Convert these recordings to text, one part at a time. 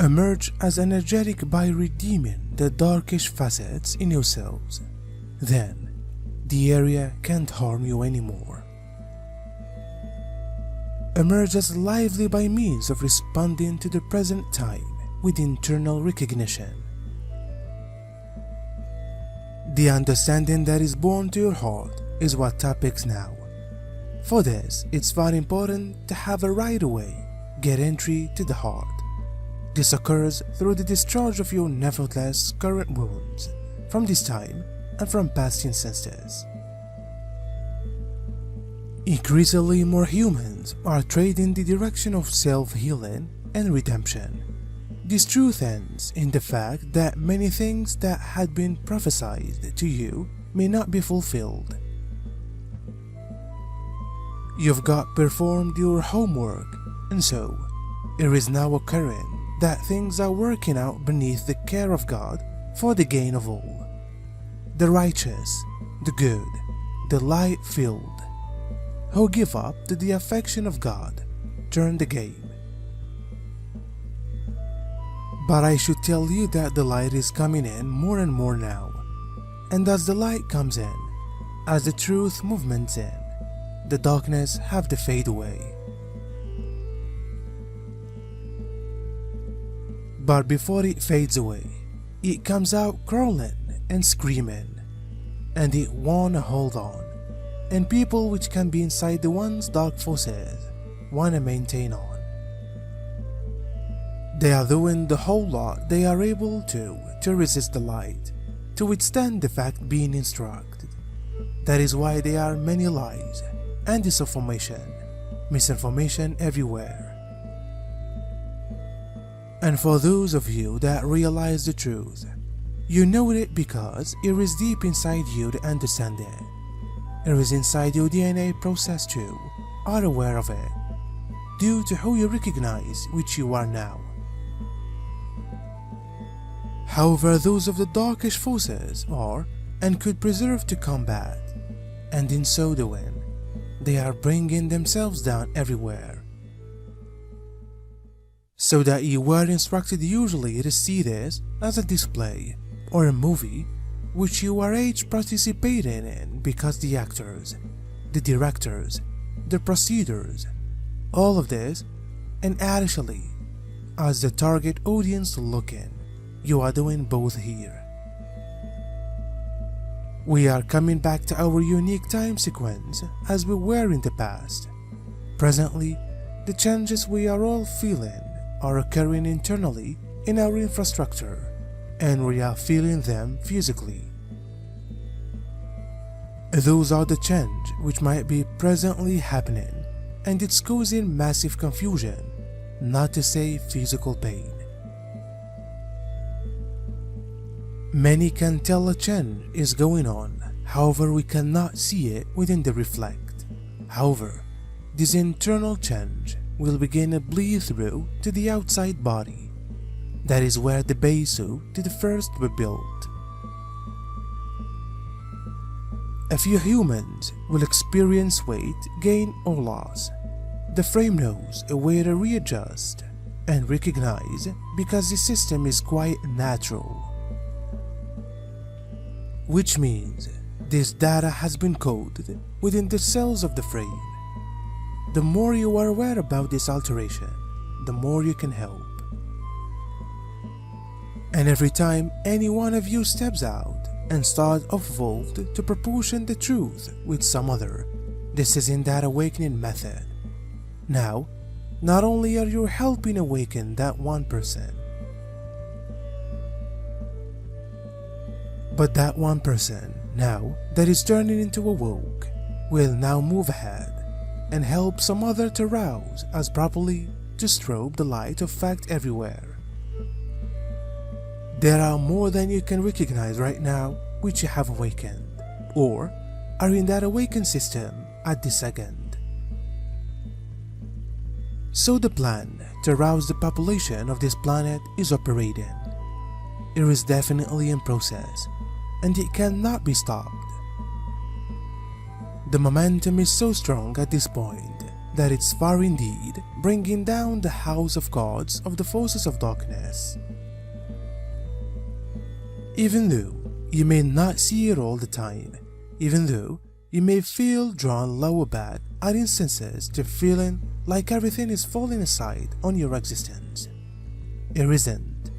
Emerge as energetic by redeeming the darkish facets in yourselves. Then, the area can't harm you anymore. Emerge as lively by means of responding to the present time with internal recognition. The understanding that is born to your heart is what topics now. For this, it's very important to have a right away get entry to the heart. This occurs through the discharge of your nevertheless current wounds from this time and from past instances. Increasingly more humans are trading the direction of self-healing and redemption. This truth ends in the fact that many things that had been prophesied to you may not be fulfilled. You've got performed your homework, and so it is now occurring that things are working out beneath the care of God for the gain of all. The righteous, the good, the light-filled, who give up to the affection of God, turn the game. But I should tell you that the light is coming in more and more now, and as the light comes in, as the truth movements in, the darkness have to fade away. But before it fades away, it comes out crawling and screaming, and it wanna hold on, and people which can be inside the one's dark forces wanna maintain on. They are doing the whole lot they are able to resist the light, to withstand the fact being instructed. That is why there are many lies and disinformation, misinformation everywhere. And for those of you that realize the truth, you know it because it is deep inside you to understand it. It is inside your DNA process too, are aware of it, due to who you recognize which you are now. However, those of the darkish forces are and could preserve to combat, and in so doing, they are bringing themselves down everywhere. So that you were instructed usually to see this as a display or a movie which you are each participating in because the actors, the directors, the procedures, all of this, and actually, as the target audience looking, you are doing both here. We are coming back to our unique time sequence as we were in the past. Presently, the changes we are all feeling are occurring internally in our infrastructure, and we are feeling them physically. Those are the changes which might be presently happening, and it's causing massive confusion, not to say physical pain. Many can tell a change is going on, however we cannot see it within the reflect. However, this internal change will begin to bleed through to the outside body. That is where the base suit to the first were built. A few humans will experience weight gain or loss. The frame knows a way to readjust and recognize because the system is quite natural. Which means this data has been coded within the cells of the frame. The more you are aware about this alteration, the more you can help. And every time any one of you steps out and starts evolved to proportion the truth with some other, this is in that awakening method. Now, not only are you helping awaken that one person, but that one person, now that is turning into a woke, will now move ahead and help some other to rouse as properly to strobe the light of fact everywhere. There are more than you can recognize right now which you have awakened, or are in that awakened system at this second. So the plan to rouse the population of this planet is operating. It is definitely in process, and it cannot be stopped. The momentum is so strong at this point that it's far indeed, bringing down the house of gods of the forces of darkness. Even though you may not see it all the time, even though you may feel drawn lower back at instances to feeling like everything is falling aside on your existence, it isn't.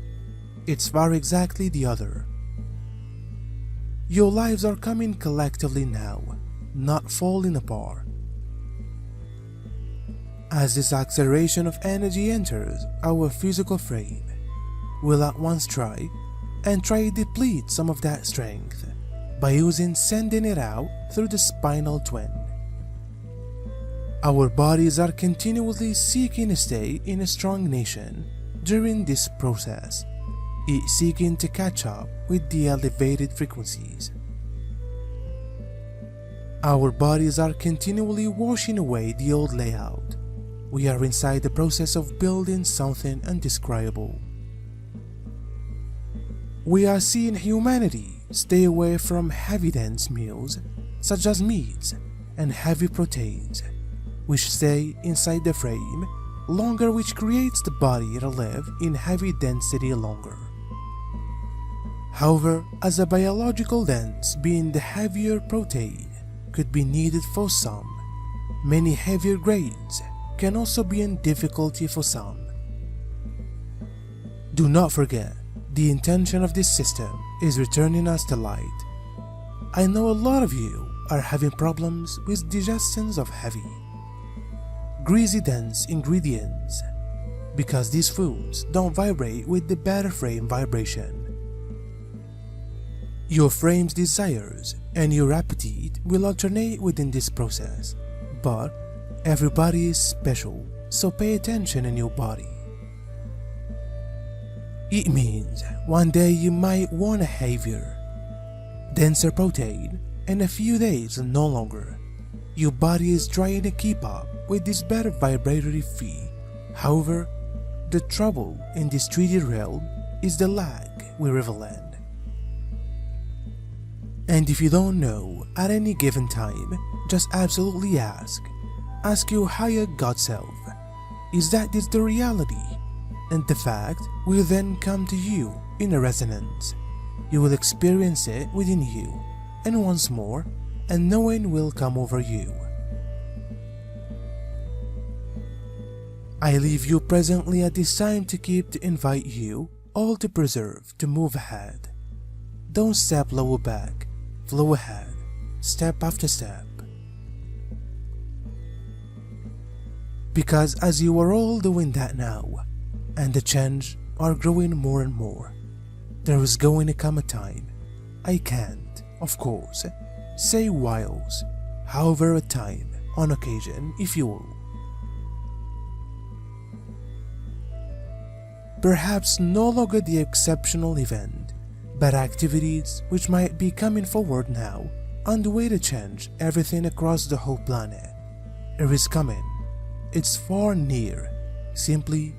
It's far exactly the other. Your lives are coming collectively now, not falling apart. As this acceleration of energy enters our physical frame, we'll at once try to deplete some of that strength by sending it out through the spinal twin. Our bodies are continually seeking to stay in a strong nation during this process, each seeking to catch up with the elevated frequencies. Our bodies are continually washing away the old layout. We are inside the process of building something undescribable. We are seeing humanity stay away from heavy dense meals such as meats and heavy proteins, which stay inside the frame longer, which creates the body to live in heavy density longer. However, as a biological dense being, the heavier protein could be needed for some, many heavier grades can also be in difficulty for some. Do not forget, the intention of this system is returning us to light. I know a lot of you are having problems with digestions of heavy, greasy dense ingredients because these foods don't vibrate with the better frame vibration. Your frame's desires and your appetite will alternate within this process, but everybody is special, so pay attention in your body. It means one day you might want a heavier, denser protein, and a few days no longer. Your body is trying to keep up with this better vibratory feed. However, the trouble in this 3D realm is the lag we revel in. And if you don't know at any given time, just absolutely ask your higher God self, is that this the reality? And the fact will then come to you in a resonance. You will experience it within you, and once more, and knowing will come over you. I leave you presently at this time to keep to invite you all to preserve to move ahead. Don't step lower back, flow ahead, step after step. Because as you are all doing that now, and the change are growing more and more, there is going to come a time, I can't, of course, say whiles, however a time, on occasion, if you will. Perhaps no longer the exceptional event, but activities which might be coming forward now on the way to change everything across the whole planet. It is coming. It's far near. Simply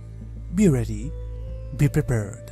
be ready, be prepared.